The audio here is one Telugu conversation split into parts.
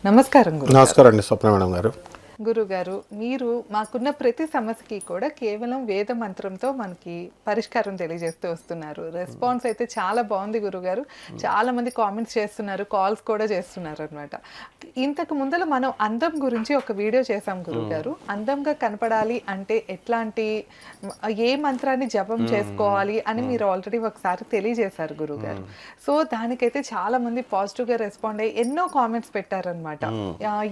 నమస్కారం గురుగారు. నమస్కారం అండి స్వప్న మేడం గారు. గురుగారు, మీరు మాకున్న ప్రతి సమస్యకి కూడా కేవలం వేద మంత్రంతో మనకి పరిష్కారం తెలియజేస్తూ వస్తున్నారు. రెస్పాన్స్ అయితే చాలా బాగుంది గురుగారు. చాలా మంది కామెంట్స్ చేస్తున్నారు, కాల్స్ కూడా చేస్తున్నారు అనమాట. ఇంతకు ముందర మనం అందం గురించి ఒక వీడియో చేసాం గురుగారు. అందంగా కనపడాలి అంటే ఎట్లాంటి ఏ మంత్రాన్ని జపం చేసుకోవాలి అని మీరు ఆల్రెడీ ఒకసారి తెలియజేశారు గురుగారు. సో దానికైతే చాలా మంది పాజిటివ్గా రెస్పాండ్ అయ్యి ఎన్నో కామెంట్స్ పెట్టారనమాట.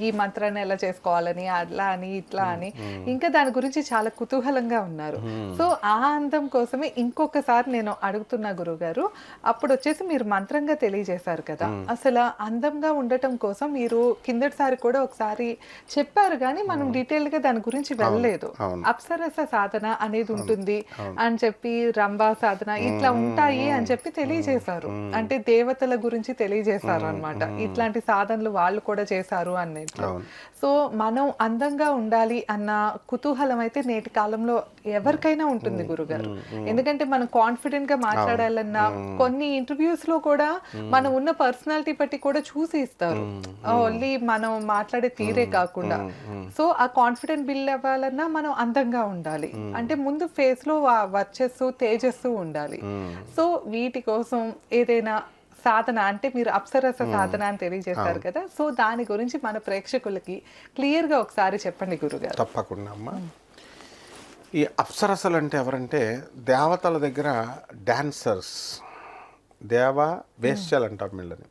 ఈ మంత్రాన్ని ఎలా చేసుకోవాలని, అట్లా అని ఇట్లా అని, ఇంకా దాని గురించి చాలా కుతూహలంగా ఉన్నారు. సో ఆ అందం కోసమే ఇంకొకసారి నేను అడుగుతున్నా గురుగారు. అప్పుడు వచ్చేసి మీరు మంత్రంగా తెలియజేశారు కదా, అసలు అందంగా ఉండటం కోసం మీరు కిందటిసారి కూడా ఒకసారి చెప్పారు కానీ మనం డీటెయిల్ గా దాని గురించి వెళ్ళలేదు. అప్సరస సాధన అనేది ఉంటుంది అని చెప్పి, రంభా సాధన ఇట్లా ఉంటాయి అని చెప్పి తెలియజేశారు. అంటే దేవతల గురించి తెలియజేశారు అనమాట. ఇట్లాంటి సాధనలు వాళ్ళు కూడా చేశారు అన్నట్లు. సో మనం అందంగా ఉండాలి అన్న కుతూహలం అయితే నేటి కాలంలో ఎవరికైనా ఉంటుంది గురుగారు. ఎందుకంటే మనం కాన్ఫిడెంట్ గా మాట్లాడాలన్నా కొన్ని ఇంటర్వ్యూస్ లో కూడా మనం ఉన్న పర్సనాలిటీ బట్టి కూడా చూసి ఇస్తారు, ఓన్లీ మనం మాట్లాడే తీరే కాకుండా. సో ఆ కాన్ఫిడెంట్ బిల్డ్ అవ్వాలన్నా మనం అందంగా ఉండాలి అంటే ముందు ఫేస్ లో వర్చస్సు తేజస్సు ఉండాలి. సో వీటి కోసం ఏదైనా సాధన అంటే మీరు అప్సరస సాధన అని తెలియజేశారు కదా, సో దాని గురించి మన ప్రేక్షకులకి క్లియర్ గా ఒకసారి చెప్పండి గురుగారు. తప్పకుండా అమ్మా. ఈ అప్సరసలు అంటే ఎవరంటే దేవతల దగ్గర డాన్సర్స్, దేవ వేశ్యలు అంటాం వీళ్ళని.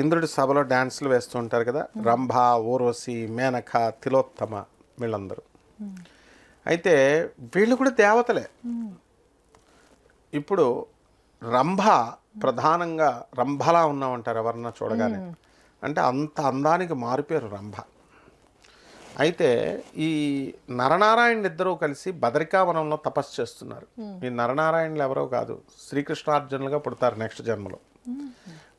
ఇంద్రుడి సభలో డాన్సులు వేస్తూ ఉంటారు కదా, రంభ, ఊర్వశి, మేనక, తిలోత్తమ, వీళ్ళందరూ. అయితే వీళ్ళు కూడా దేవతలే. ఇప్పుడు రంభ ప్రధానంగా రంభలా ఉన్నామంటారు ఎవరన్నా చూడగానే, అంటే అంత అందానికి మారిపోయారు రంభ. అయితే ఈ నరనారాయణులు ఇద్దరూ కలిసి బదరికావనంలో తపస్సు చేస్తున్నారు. ఈ నరనారాయణులు ఎవరో కాదు, శ్రీకృష్ణార్జునులుగా పుడతారు నెక్స్ట్ జన్మలో.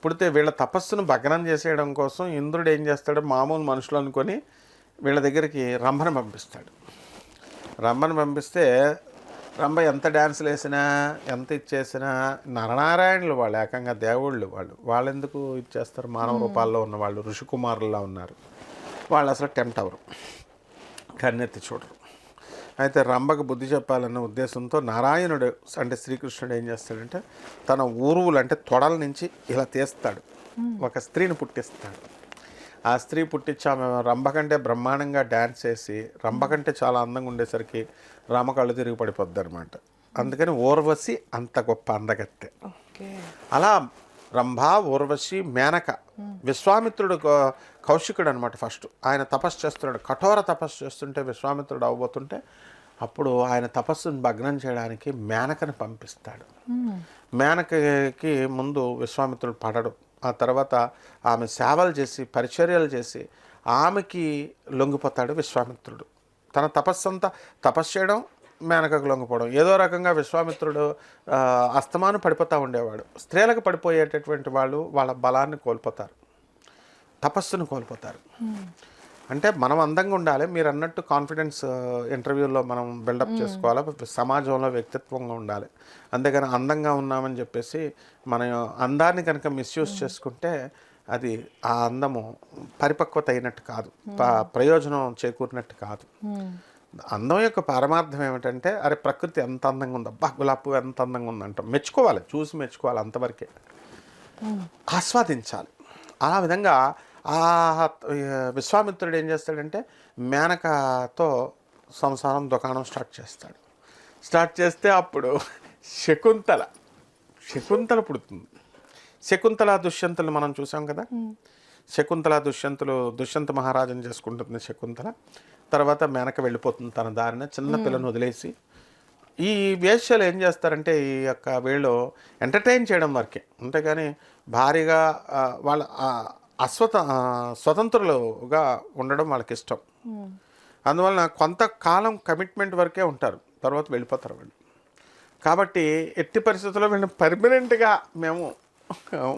పుడితే వీళ్ళ తపస్సును భగ్నం చేసేయడం కోసం ఇంద్రుడు ఏం చేస్తాడు, మామూలు మనుషులు అనుకొని వీళ్ళ దగ్గరికి రంభను పంపిస్తాడు. రంభను పంపిస్తే రంభ ఎంత డ్యాన్సులు వేసినా ఎంత ఇచ్చేసినా, నరనారాయణులు వాళ్ళు ఏకంగా దేవుళ్ళు, వాళ్ళు ఎందుకు ఇచ్చేస్తారు, మానవ రూపాల్లో ఉన్న వాళ్ళు ఋషికుమారుల్లా ఉన్నారు, వాళ్ళు అసలు టెంప్ట్ అవ్వరు, కన్నెత్తి చూడరు. అయితే రంభకు బుద్ధి చెప్పాలన్న ఉద్దేశంతో నారాయణుడు అంటే శ్రీకృష్ణుడు ఏం చేస్తాడంటే తన ఊరువులు అంటే తొడల నుంచి ఇలా తీస్తాడు, ఒక స్త్రీని పుట్టిస్తాడు. ఆ స్త్రీ పుట్టించి ఆమె రంభ కంటే బ్రహ్మాండంగా డ్యాన్స్ చేసి రంభ కంటే చాలా అందంగా ఉండేసరికి రామ కళ్ళు తిరిగి పడిపోద్ది అనమాట. అందుకని ఊర్వశి అంత గొప్ప అందగత్తె. అలా రంభ, ఊర్వశి, మేనక. విశ్వామిత్రుడు కౌశికుడు అనమాట. ఫస్ట్ ఆయన తపస్సు చేస్తున్నాడు, కఠోర తపస్సు చేస్తుంటే విశ్వామిత్రుడు అవ్వబోతుంటే అప్పుడు ఆయన తపస్సును భగ్నం చేయడానికి మేనకని పంపిస్తాడు. మేనకకి ముందు విశ్వామిత్రుడు పడడు. ఆ తర్వాత ఆమె సేవలు చేసి పరిచర్యలు చేసి ఆమెకి లొంగిపోతాడు విశ్వామిత్రుడు. తన తపస్సంతా తపస్సు చేయడం, మేనకకు లొంగిపోవడం. ఏదో రకంగా విశ్వామిత్రుడు అస్తమాను పడిపోతూ ఉండేవాడు. స్త్రీలకు పడిపోయేటటువంటి వాళ్ళు వాళ్ళ బలాన్ని కోల్పోతారు, తపస్సును కోల్పోతారు. అంటే మనం అందంగా ఉండాలి, మీరు అన్నట్టు కాన్ఫిడెన్స్ ఇంటర్వ్యూలో మనం బిల్డప్ చేసుకోవాలి, సమాజంలో వ్యక్తిత్వంగా ఉండాలి. అంతేగాని అందంగా ఉన్నామని చెప్పేసి మన అందాన్ని కనుక మిస్యూజ్ చేసుకుంటే అది ఆ అందము పరిపక్వత అయినట్టు కాదు, ప్రయోజనం చేకూరినట్టు కాదు. అందం యొక్క పరమార్థం ఏమిటంటే, అరే ప్రకృతి ఎంత అందంగా ఉంది, అబ్బా గులాబీ ఎంత అందంగా ఉంది అంటాం, మెచ్చుకోవాలి, చూసి మెచ్చుకోవాలి, అంతవరకే ఆస్వాదించాలి. ఆ విధంగా ఆ విశ్వామిత్రుడు ఏం చేస్తాడంటే మేనకతో సంసారం దుకాణం స్టార్ట్ చేస్తే అప్పుడు శకుంతల పుడుతుంది. శకుంతల దుష్యంతులు మనం చూసాం కదా, శకుంతల దుష్యంత మహారాజుని చేసుకుంటుంది శకుంతల. తర్వాత మేనక వెళ్ళిపోతుంది తన దారిన, చిన్న పిల్లను వదిలేసి. ఈ వేశ్యలు ఏం చేస్తారంటే ఈ యొక్క వీళ్ళు ఎంటర్టైన్ చేయడం వరకే, అంతేగాని భారీగా వాళ్ళ స్వతంత్రులుగా ఉండడం వాళ్ళకి ఇష్టం. అందువలన కొంతకాలం కమిట్మెంట్ వరకే ఉంటారు, తర్వాత వెళ్ళిపోతారు వాళ్ళు. కాబట్టి ఎట్టి పరిస్థితుల్లో వీళ్ళని పర్మనెంట్గా మేము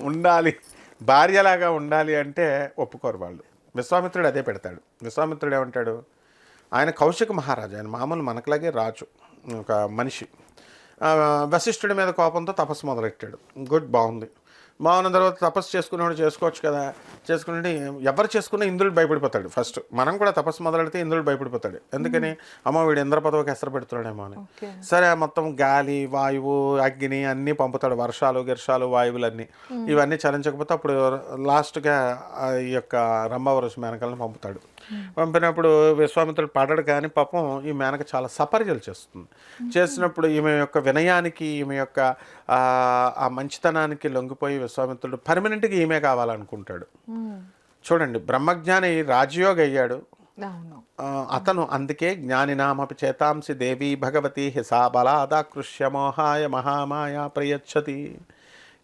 ఉండాలి, భార్యలాగా ఉండాలి అంటే ఒప్పుకోరు వాళ్ళు. విశ్వామిత్రుడు అదే పెడతాడు. విశ్వామిత్రుడు ఏమంటాడు, ఆయన కౌశిక మహారాజు, ఆయన మామూలు మనకులాగే రాజు, ఒక మనిషి. వశిష్ఠుడి మీద కోపంతో తపస్సు మొదలెట్టాడు. గుడ్, బాగుంది. బాగున్న తర్వాత తపస్సు చేసుకునేవాడు చేసుకోవచ్చు కదా, చేసుకుంటే ఎవరు చేసుకున్నా ఇంద్రుడు భయపడిపోతాడు ఫస్ట్. మనం కూడా తపస్సు మొదలెడితే ఇంద్రుడు భయపడిపోతాడు. ఎందుకని, అమ్మ వీడు ఇంద్ర పదవికి ఎసరు పెడుతున్నాడేమో అని. సరే మొత్తం గాలి వాయువు అగ్ని అన్నీ పంపుతాడు, వర్షాలు గిర్షాలు వాయువులన్నీ. ఇవన్నీ చలించకపోతే అప్పుడు లాస్ట్గా ఈ యొక్క రంభావరసి మేనకలను పంపుతాడు. పంపినప్పుడు విశ్వామిత్రుడు పడడు, కానీ పాపం ఈ మేనక చాలా సపర్యలు చేస్తుంది. చేసినప్పుడు ఈమె యొక్క వినయానికి, ఈమె యొక్క ఆ మంచితనానికి లొంగిపోయి విశ్వామిత్రుడు పర్మనెంట్గా ఈమె కావాలనుకుంటాడు. చూడండి, బ్రహ్మజ్ఞాని రాజయోగి అయ్యాడు అతను. అందుకే జ్ఞానినామపి చేతాంసి దేవి భగవతి హిసా బలాదాకృష్య మోహాయ మహామాయ ప్రయచ్చతి.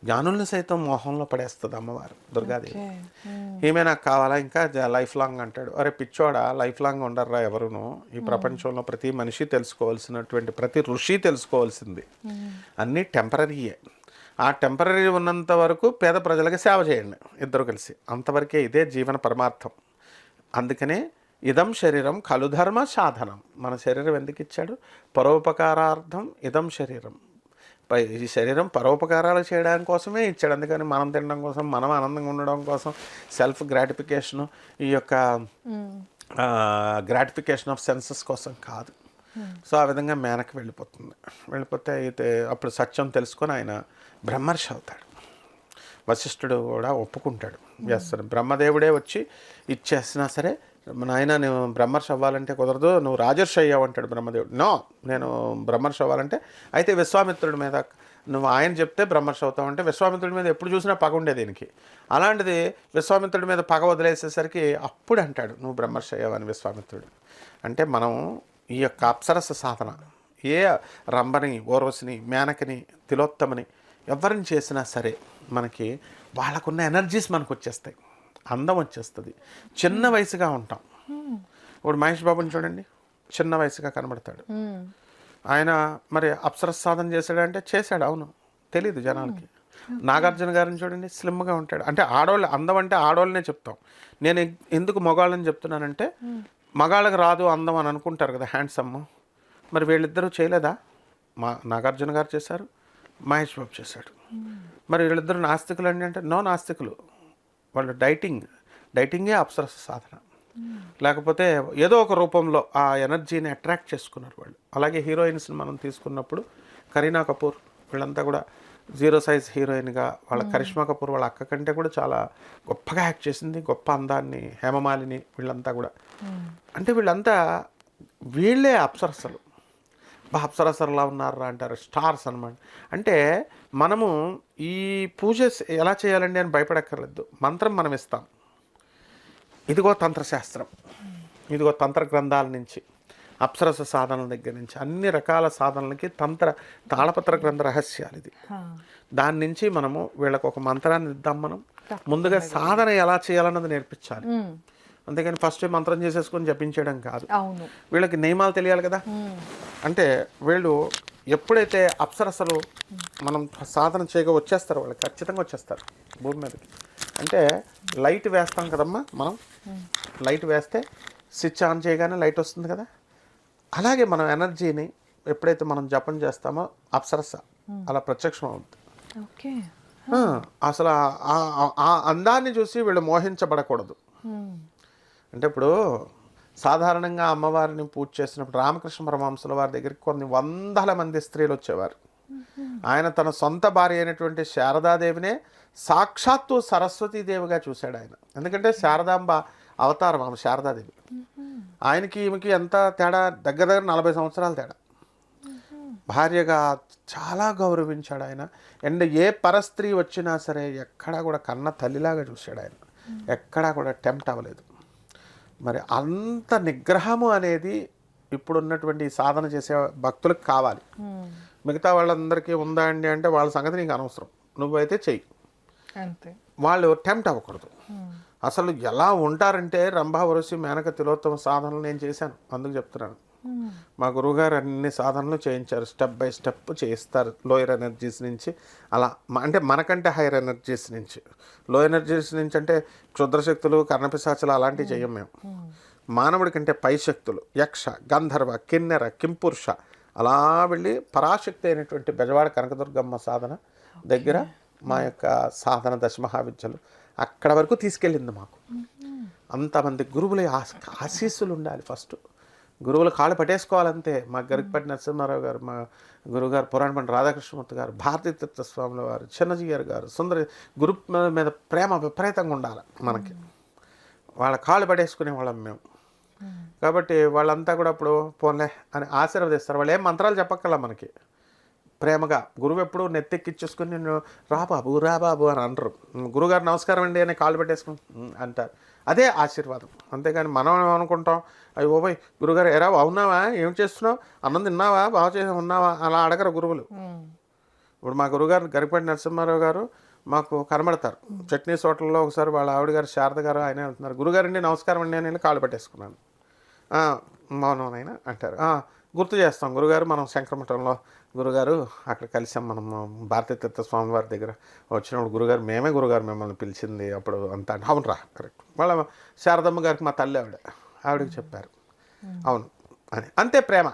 జ్ఞానుల్ని సైతం మోహంలో పడేస్తుంది అమ్మవారు దుర్గాదేవి. ఈమె నాకు కావాలా ఇంకా లైఫ్ లాంగ్ అంటాడు. అరే పిచ్చోడా, లైఫ్ లాంగ్ ఉండర్రా ఎవరును. ఈ ప్రపంచంలో ప్రతి మనిషి తెలుసుకోవాల్సినటువంటి, ప్రతి ఋషి తెలుసుకోవాల్సింది అన్నీ టెంపరీయే. ఆ టెంపరీ ఉన్నంత వరకు పేద ప్రజలకు సేవ చేయండి ఇద్దరు కలిసి, అంతవరకే. ఇదే జీవన పరమార్థం. అందుకనే ఇదం శరీరం ఖలు ధర్మ సాధనం. మన శరీరం ఎందుకు ఇచ్చాడు? పరోపకారార్థం ఇదం శరీరం. ఈ శరీరం పరోపకారాలు చేయడం కోసమే ఇచ్చాడు. అందుకని మనం తినడం కోసం, మనం ఆనందంగా ఉండడం కోసం, సెల్ఫ్ గ్రాటిఫికేషను, ఈ యొక్క గ్రాటిఫికేషన్ ఆఫ్ సెన్సెస్ కోసం కాదు. సో ఆ విధంగా మేనకి వెళ్ళిపోతే అయితే అప్పుడు సత్యం తెలుసుకొని ఆయన బ్రహ్మర్షి అవుతాడు. వశిష్ఠుడు కూడా ఒప్పుకుంటాడు. చేస్తాడు. బ్రహ్మదేవుడే వచ్చి ఇచ్చేసినా సరే, నాయన నువ్వు బ్రహ్మర్షి అవ్వాలంటే కుదరదు, నువ్వు రాజర్షి అయ్యావు అంటాడు బ్రహ్మదేవుడు. నో, నేను బ్రహ్మర్షి అవ్వాలంటే అయితే విశ్వామిత్రుడి మీద, నువ్వు ఆయన చెప్తే బ్రహ్మర్షి అవుతావు అంటే, విశ్వామిత్రుడి మీద ఎప్పుడు చూసినా పగ ఉండేది దీనికి. అలాంటిది విశ్వామిత్రుడి మీద పగ వదిలేసేసరికి అప్పుడు అంటాడు నువ్వు బ్రహ్మర్షి అయ్యావని విశ్వామిత్రుడు. అంటే మనం ఈ యొక్క అప్సరస సాధన, ఏ రంభని, ఓర్వశిని, మేనకని, తిలోత్తమని ఎవరిని చేసినా సరే మనకి వాళ్ళకున్న ఎనర్జీస్ మనకు వచ్చేస్తాయి, అందం వచ్చేస్తుంది. చిన్న వయసుగా ఉంటాం. ఇప్పుడు మహేష్ బాబుని చూడండి, చిన్న వయసుగా కనబడతాడు. ఆయన మరి అప్సరస సాధన చేశాడంటే చేశాడు, అవును, తెలీదు జనాలకి. నాగార్జున గారిని చూడండి, స్లిమ్గా ఉంటాడు. అంటే ఆడవాళ్ళు అందం అంటే ఆడవాళ్ళనే చెప్తాం. నేను ఎందుకు మగాళ్ళని చెప్తున్నానంటే, మగాళ్ళకి రాదు అందం అని అనుకుంటారు కదా, హ్యాండ్సమ్. మరి వీళ్ళిద్దరూ చేయలేదా? నాగార్జున గారు చేశారు, మహేష్ బాబు చేశాడు. మరి వీళ్ళిద్దరు నాస్తికులు అంటే నో, నాస్తికులు. వాళ్ళు డైటింగే అప్సరస సాధన. లేకపోతే ఏదో ఒక రూపంలో ఆ ఎనర్జీని అట్రాక్ట్ చేసుకున్నారు వాళ్ళు. అలాగే హీరోయిన్స్ని మనం తీసుకున్నప్పుడు కరీనా కపూర్, వీళ్ళంతా కూడా జీరో సైజ్ హీరోయిన్గా, వాళ్ళ కరిష్మా కపూర్ వాళ్ళ అక్క కంటే కూడా చాలా గొప్పగా యాక్ట్ చేసింది, గొప్ప అందాన్ని. హేమమాలిని, వీళ్ళంతా కూడా. అంటే వీళ్ళే అప్సరసలు. అప్సరసలా ఉన్నారా అంటారు, స్టార్స్ అనమాట. అంటే మనము ఈ పూజ ఎలా చేయాలండి అని భయపడక్కర్లేదు. మంత్రం మనం ఇస్తాం. ఇదిగో తంత్రశాస్త్రం, ఇదిగో తంత్ర గ్రంథాల నుంచి, అప్సరస సాధనల దగ్గర నుంచి అన్ని రకాల సాధనలకి తాళపత్ర గ్రంథ రహస్యాలు ఇది. దాని నుంచి మనము వీళ్ళకు ఒక మంత్రాన్ని ఇద్దాం. మనం ముందుగా సాధన ఎలా చేయాలన్నది నేర్పించాలి. అందుకని ఫస్ట్ మంత్రం చేసేసుకొని జపించడం కాదు. వీళ్ళకి నియమాలు తెలియాలి కదా. అంటే వీళ్ళు ఎప్పుడైతే అప్సరసలు మనం సాధన చేయగా వచ్చేస్తారు, వాళ్ళు ఖచ్చితంగా వచ్చేస్తారు భూమి మీదకి. అంటే లైట్ వేస్తాం కదమ్మా మనం, లైట్ వేస్తే స్విచ్ ఆన్ చేయగానే లైట్ వస్తుంది కదా. అలాగే మనం ఎనర్జీని ఎప్పుడైతే మనం జపం చేస్తామో అప్సరస అలా ప్రత్యక్షం అవుతుంది. అసలు ఆ అందాన్ని చూసి వీళ్ళు మోహించబడకూడదు. అంటే ఇప్పుడు సాధారణంగా అమ్మవారిని పూజ చేసినప్పుడు రామకృష్ణ పరమహంసుల వారి దగ్గరికి కొన్ని వందల మంది స్త్రీలు వచ్చేవారు. ఆయన తన సొంత భార్య అయినటువంటి శారదాదేవినే సాక్షాత్తు సరస్వతీదేవిగా చూశాడు ఆయన. ఎందుకంటే శారదాంబ అవతారం ఆమె శారదాదేవి. ఆయనకి ఈమెకి ఎంత తేడా, దగ్గర 40 సంవత్సరాల తేడా. భార్యగా చాలా గౌరవించాడు ఆయన. అండ్ ఏ పరస్త్రీ వచ్చినా సరే ఎక్కడా కూడా కన్న తల్లిలాగా చూశాడు ఆయన. ఎక్కడా కూడా టెంప్ట్ అవ్వలేదు. మరి అంత నిగ్రహము అనేది ఇప్పుడున్నటువంటి సాధన చేసే భక్తులకు కావాలి. మిగతా వాళ్ళందరికీ ఉందా అండి అంటే వాళ్ళ సంగతి నీకు అనవసరం, నువ్వైతే చెయ్యి. వాళ్ళు టెంప్ట్ అవ్వకూడదు. అసలు ఎలా ఉంటారంటే రంభా వరసి మేనక తిలోత్తమ సాధనలు నేను చేశాను, అందుకు చెప్తున్నాను. మా గురువుగారు అన్ని సాధనలు చేయించారు, స్టెప్ బై స్టెప్ చేయిస్తారు. లోయర్ ఎనర్జీస్ నుంచి అలా, అంటే మనకంటే హైయర్ ఎనర్జీస్ నుంచి. లో ఎనర్జీస్ నుంచి అంటే క్షుద్రశక్తులు, కర్ణపిశాచులు అలాంటివి చెయ్యం మేము. మానవుడి కంటే పై శక్తులు, యక్ష, గంధర్వ, కిన్నెర, కింపురుష అలా వెళ్ళి పరాశక్తి అయినటువంటి బెజవాడ కనకదుర్గమ్మ సాధన దగ్గర మా యొక్క సాధన దశమహావిద్యలు అక్కడ వరకు తీసుకెళ్ళింది మాకు. అంతమంది గురువుల ఆశీస్సులు ఉండాలి. ఫస్ట్ గురువుల కాళ్ళు పట్టేసుకోవాలంతే. మా గరికపాటి నరసింహారావు గారు, మా గురువుగారు పురాణపండి రాధాకృష్ణమూర్తి గారు, భారతీ తీర్థస్వాముల వారు, చిన్నజీయర్ గారు, సుందరి గురు మీద ప్రేమ విపరీతంగా ఉండాలి మనకి. వాళ్ళ కాళ్ళు పడేసుకునే వాళ్ళం మేము. కాబట్టి వాళ్ళంతా కూడా అప్పుడు పోన్లే అని ఆశీర్వదిస్తారు. వాళ్ళు ఏం మంత్రాలు చెప్పక్కర్లా మనకి. ప్రేమగా గురువు ఎప్పుడు నెత్తెక్కిచ్చేసుకుని నేను రా బాబు అని అంటారు. గురుగారు నమస్కారం అండి అని కాళ్ళు పెట్టేసుకుని అంటారు. అదే ఆశీర్వాదం. అంతేగాని మనం ఏమనుకుంటాం, అయ్యి ఓబోయ్ గురుగారు ఎరా అవునావా, ఏం చేస్తున్నావు, అన్నం తిన్నావా, బాగా చేసి ఉన్నావా, అలా అడగరు గురువులు. ఇప్పుడు మా గురుగారు గరికపాటి నరసింహారావు గారు మాకు కనబడతారు చట్నీస్ హోటల్లో. ఒకసారి వాళ్ళ ఆవిడ గారు శారద గారు ఆయన అంటున్నారు, గురుగారండి నమస్కారం అండి అని కాళ్ళు పెట్టేసుకున్నాను. మౌనమైనా అంటారు. గుర్తు చేస్తాం, గురుగారు మనం శంకరమఠంలో గురుగారు అక్కడ కలిసాం, మనం భారతీ తీర్థస్వామి వారి దగ్గర వచ్చినప్పుడు గురుగారు మేమే గురుగారు మిమ్మల్ని పిలిచింది అప్పుడు అంతా. అవును రా కరెక్ట్. వాళ్ళ శారదమ్మ గారికి మా తల్లి ఆవిడకి చెప్పారు అవును అని. అంతే ప్రేమ.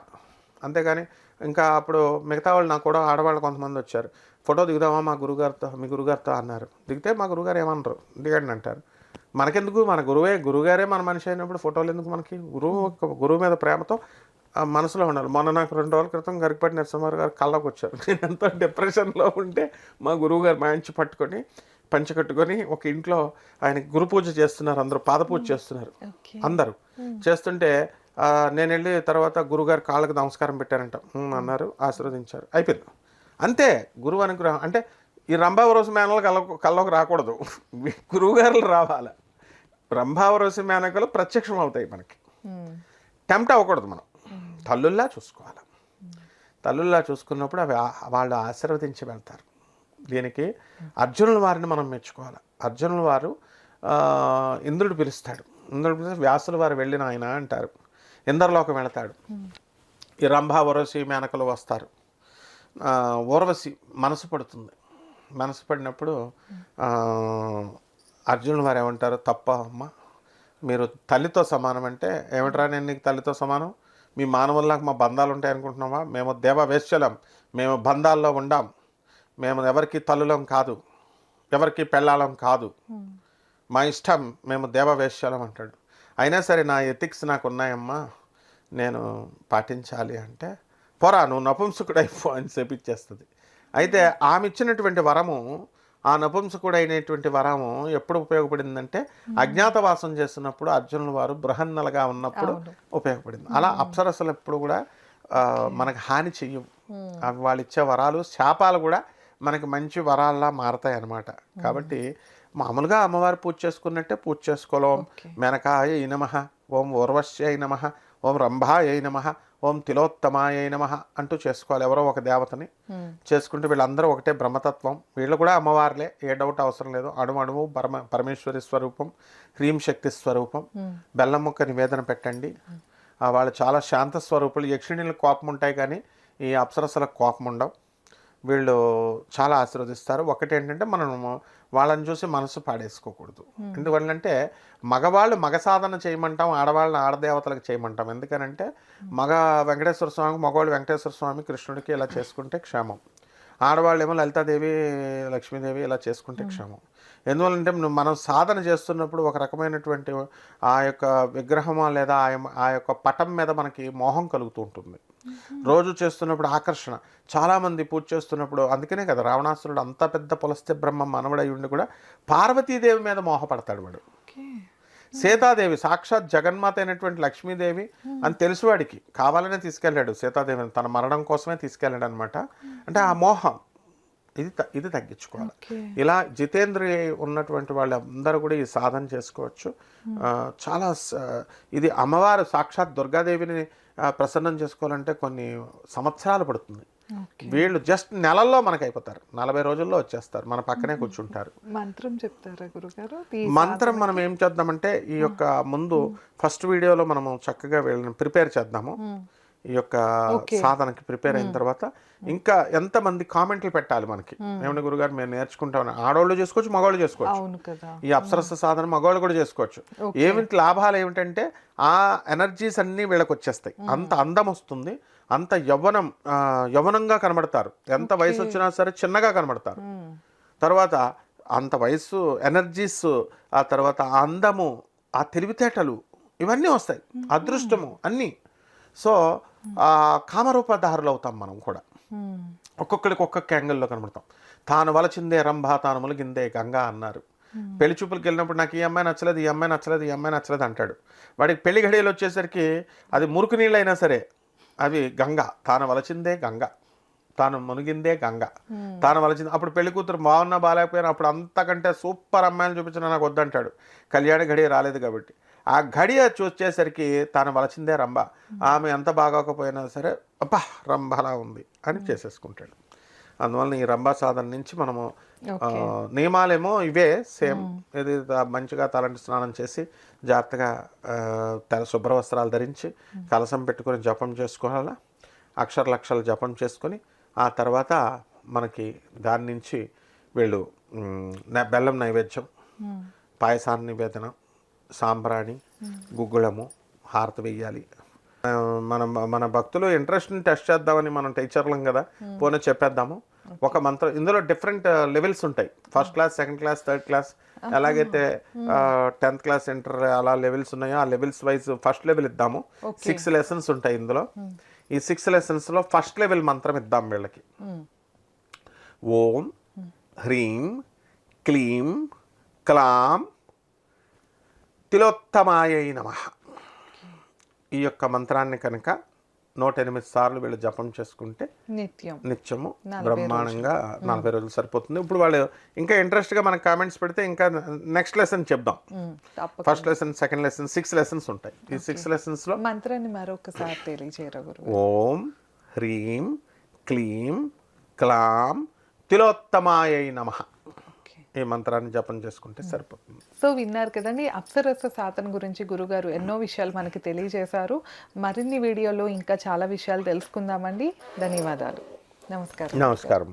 అంతేగాని ఇంకా అప్పుడు మిగతా వాళ్ళు నాకు కూడా ఆడవాళ్ళు కొంతమంది వచ్చారు, ఫోటో దిగుదామా మా గురుగారితో, మీ గురుగారితో అన్నారు. దిగితే మా గురుగారు ఏమన్నారు, దిగండి అంటారు. మనకెందుకు, మన గురుగారే మన మనిషి అయినప్పుడు ఫోటోలు ఎందుకు మనకి. గురువు మీద ప్రేమతో మనసులో ఉండాలి. మొన్న నాకు 2 రోజుల క్రితం గరికపాటి నరసింహారావు గారు కళ్ళకు వచ్చారు. నేను ఎంతో డిప్రెషన్లో ఉంటే మా గురువు గారు మంచి పట్టుకొని పంచి కట్టుకొని ఒక ఇంట్లో ఆయనకి గురు పూజ చేస్తున్నారు. అందరూ పాదపూజ చేస్తున్నారు. అందరూ చేస్తుంటే నేను వెళ్ళి తర్వాత గురుగారు కాళ్ళకి నమస్కారం పెట్టారంట. అన్నారు, ఆశీర్వదించారు, అయిపోయింది. అంతే గురువు అనుగ్రహం. అంటే ఈ రంభావరోసి మేనలు కళ్ళకు రాకూడదు, గురువుగారులు రావాలి. రంభావరోసి మేనకలు ప్రత్యక్షం అవుతాయి మనకి. టెంప్ట్ అవ్వకూడదు మనం, తల్లుల్లా చూసుకోవాలి. తల్లుల్లా చూసుకున్నప్పుడు అవి వాళ్ళు ఆశీర్వదించి వెళ్తారు. దీనికి అర్జునుల వారిని మనం మెచ్చుకోవాలి. అర్జునుల వారు ఇంద్రుడు పిలుస్తాడు. ఇంద్రుడు పిలిస్తే వ్యాసుల వారు వెళ్ళిన ఆయన అంటారు, ఇంద్రలోకం వెళతాడు. ఈ రంభావరోసి మేనకలు వస్తారు. ఊర్వశి మనసు పడుతుంది. మనసు పడినప్పుడు అర్జునుల వారు ఏమంటారు, తప్ప అమ్మ, మీరు తల్లితో సమానం అంటే ఏమిట్రా, నేను నీకు తల్లితో సమానం, మీ మానవుల్లాగా మా బంధాలు ఉంటాయి అనుకుంటున్నావా, మేము దేవ వేశ్యలం, మేము బంధాల్లో ఉండాం, మేము ఎవరికి తల్లులం కాదు, ఎవరికి పెళ్ళాలం కాదు, మా ఇష్టం, మేము దేవ వేశ్యలం అంటాడు. అయినా సరే నా ఎథిక్స్ నాకు ఉన్నాయమ్మా, నేను పాటించాలి అంటే పోరా నువ్వు నపుంసకుడైపో అని చెప్పించేస్తుంది. అయితే ఆమె ఇచ్చినటువంటి వరము, ఆ నపుంసకుడైనటువంటి వరము ఎప్పుడు ఉపయోగపడిందంటే అజ్ఞాతవాసం చేస్తున్నప్పుడు, అర్జునుల వారు బృహన్నలుగా ఉన్నప్పుడు ఉపయోగపడింది. అలా అప్సరసలు ఎప్పుడు కూడా మనకు హాని చెయ్యవు. అవి వాళ్ళు ఇచ్చే వరాలు, శాపాలు కూడా మనకి మంచి వరాల్లా మారతాయి అన్నమాట. కాబట్టి మామూలుగా అమ్మవారు పూజ చేసుకున్నట్టే పూజ చేసుకోలేం. మెనకాయ నమః, ఓం ఊర్వశ్యై నమః, ఓం రంభాయై నమః, ఓం తిలోత్తమాయై నమః అంటూ చేసుకోవాలి. ఎవరో ఒక దేవతని చేసుకుంటే వీళ్ళందరూ ఒకటే బ్రహ్మతత్వం. వీళ్ళు కూడా అమ్మవారులే, ఏ డౌట్ అవసరం లేదు. అణువు పరమేశ్వరి స్వరూపం, హ్రీం శక్తి స్వరూపం. బెల్లం ముక్క నివేదన పెట్టండి. వాళ్ళు చాలా శాంత స్వరూపులు. యక్షిణీలకు కోపం ఉంటాయి కానీ ఈ అప్సరసలకు కోపం ఉండవు. వీళ్ళు చాలా ఆశీర్వదిస్తారు. ఒకటేంటంటే మనం వాళ్ళని చూసి మనసు పాడేసుకోకూడదు. ఎందువల్లంటే మగవాళ్ళు మగ సాధన చేయమంటాం, ఆడవాళ్ళని ఆడదేవతలకు చేయమంటాం. ఎందుకనంటే మగ వెంకటేశ్వర స్వామికి, మగవాళ్ళు వెంకటేశ్వర స్వామి కృష్ణుడికి ఇలా చేసుకుంటే క్షేమం, ఆడవాళ్ళు ఏమో లలితాదేవి లక్ష్మీదేవి ఇలా చేసుకుంటే క్షేమం. ఎందువల్లంటే మనం సాధన చేస్తున్నప్పుడు ఒక రకమైనటువంటి ఆ యొక్క విగ్రహమా లేదా ఆ యొక్క పటం మీద మనకి మోహం కలుగుతూ ఉంటుంది. రోజు చేస్తున్నప్పుడు ఆకర్షణ. చాలామంది పూజ చేస్తున్నప్పుడు, అందుకనే కదా రావణాసురుడు అంత పెద్ద పులస్త్య బ్రహ్మ మనవడై ఉండి కూడా పార్వతీదేవి మీద మోహపడతాడు వాడు. సీతాదేవి సాక్షాత్ జగన్మాత అయినటువంటి లక్ష్మీదేవి అని తెలుసు వాడికి, కావాలనే తీసుకెళ్ళాడు సీతాదేవిని, తన మరణం కోసమే తీసుకెళ్ళాడు అనమాట. అంటే ఆ మోహం ఇది తగ్గించుకోవాలి. ఇలా జితేంద్రియ ఉన్నటువంటి వాళ్ళందరూ కూడా ఈ సాధన చేసుకోవచ్చు. చాలా ఇది అమ్మవారు సాక్షాత్ దుర్గాదేవిని ప్రసన్నం చేసుకోవాలంటే కొన్ని సంవత్సరాలు పడుతుంది. వీళ్ళు జస్ట్ నెలల్లో మనకు అయిపోతారు, 40 రోజుల్లో వచ్చేస్తారు, మన పక్కనే కూర్చుంటారు. మంత్రం చెప్తారా గురుగారు? మంత్రం మనం ఏం చేద్దామంటే ఈ యొక్క ముందు ఫస్ట్ వీడియోలో మనము చక్కగా వీళ్ళని ప్రిపేర్ చేద్దాము. ఈ యొక్క సాధనకి ప్రిపేర్ అయిన తర్వాత ఇంకా ఎంతమంది కామెంట్లు పెట్టాలి మనకి, ఏమన్నా గురుగారు మేము నేర్చుకుంటామని. ఆడవాళ్ళు చేసుకోవచ్చు, మగవాళ్ళు చేసుకోవచ్చు. ఈ అప్సరస సాధన మగవాళ్ళు కూడా చేసుకోవచ్చు. ఏమిటి లాభాలు ఏమిటంటే ఆ ఎనర్జీస్ అన్నీ వీళ్ళకి వచ్చేస్తాయి. అంత అందం వస్తుంది, అంత యవ్వనంగా కనబడతారు. ఎంత వయసు వచ్చినా సరే చిన్నగా కనబడతారు. తర్వాత అంత వయస్సు, ఎనర్జీస్, ఆ తర్వాత ఆ అందము, ఆ తెలివితేటలు ఇవన్నీ వస్తాయి, అదృష్టము అన్నీ. సో కామరూపధారులు అవుతాం మనం కూడా. ఒక్కొక్కరికి ఒక్కొక్క యాంగిల్లో కనబడతాం. తాను వలచిందే రంభ తాను ములిగిందే గంగా అన్నారు. పెళ్లి చూపులకు వెళ్ళినప్పుడు నాకు ఈ అమ్మాయి నచ్చలేదు, ఈ అమ్మాయి నచ్చలేదు, ఈ అమ్మాయి నచ్చలేదు అంటాడు. వాడికి పెళ్లి ఘడియలు వచ్చేసరికి అది మురికి నీళ్ళైనా సరే అవి గంగ, తాను వలచిందే గంగ, తాను మునిగిందే గంగ, తాను వలచింది. అప్పుడు పెళ్లి కూతురు బాగున్నా బాగాలేకపోయినా అప్పుడు అంతకంటే సూపర్ అమ్మాయిని చూపించినా నాకు వద్దంటాడు, కళ్యాణ ఘడియ రాలేదు కాబట్టి. ఆ ఘడియ చూసేసరికి తాను వలచిందే రంభ, ఆమె ఎంత బాగోకపోయినా సరే అబ్బా రంభలా ఉంది అని చేసేసుకుంటాడు. అందువల్ల ఈ రంభా సాధన నుంచి మనము నియమాలేమో ఇవే సేమ్. ఇది మంచిగా తలంటి స్నానం చేసి జాగ్రత్తగా శుభ్ర వస్త్రాలు ధరించి కలసం పెట్టుకొని జపం చేసుకోవాలా, లక్షలు జపం చేసుకొని ఆ తర్వాత మనకి దాని నుంచి వీళ్ళు బెల్లం నైవేద్యం, పాయసాన్ని నివేదన, సాంబ్రాణి, గుగ్గుళము, హారతి వెయ్యాలి. మన భక్తులు ఇంట్రెస్ట్ని టెస్ట్ చేద్దామని మనం టీచర్లం కదా, పోనీ చెప్పేద్దాము. ఒక మంత్రం ఇందులో డిఫరెంట్ లెవెల్స్ ఉంటాయి. First class, second class, third class, ఎలాగైతే 10th క్లాస్, ఇంటర్ అలా లెవెల్స్ ఉన్నాయో ఆ లెవెల్స్ వైజ్ ఫస్ట్ లెవెల్ ఇద్దాము. 6 లెసన్స్ ఉంటాయి ఇందులో. ఈ 6 లెసన్స్లో ఫస్ట్ లెవెల్ మంత్రం ఇద్దాం వీళ్ళకి. ఓం హ్రీం క్లీం క్లాం తిలోత్తమాయై నమః. ఈ యొక్క మంత్రాన్ని కనుక 108 సార్లు వీళ్ళు జపం చేసుకుంటే నిత్యము బ్రహ్మాండంగా 40 రోజులు సరిపోతుంది. ఇప్పుడు వాళ్ళు ఇంకా ఇంట్రెస్ట్గా మనకు కామెంట్స్ పెడితే ఇంకా నెక్స్ట్ లెసన్ చెప్దాం. First lesson, second lesson, 6 lessons ఉంటాయి. ఈ 6 లెసన్స్లో మంత్రాన్ని మరొకసారి తెలియజేయరా గురువు? ఓం హ్రీం క్లీం క్లాం తిలోత్తమాయై నమః. ఈ మంత్రాన్ని జపం చేసుకుంటే సరిపోతుంది. సో విన్నారు కదండి, అప్సరస సాధన గురించి గురుగారు ఎన్నో విషయాలు మనకి తెలియజేశారు. మరిన్ని వీడియోలో ఇంకా చాలా విషయాలు తెలుసుకుందామండి. ధన్యవాదాలు. నమస్కారం. నమస్కారం.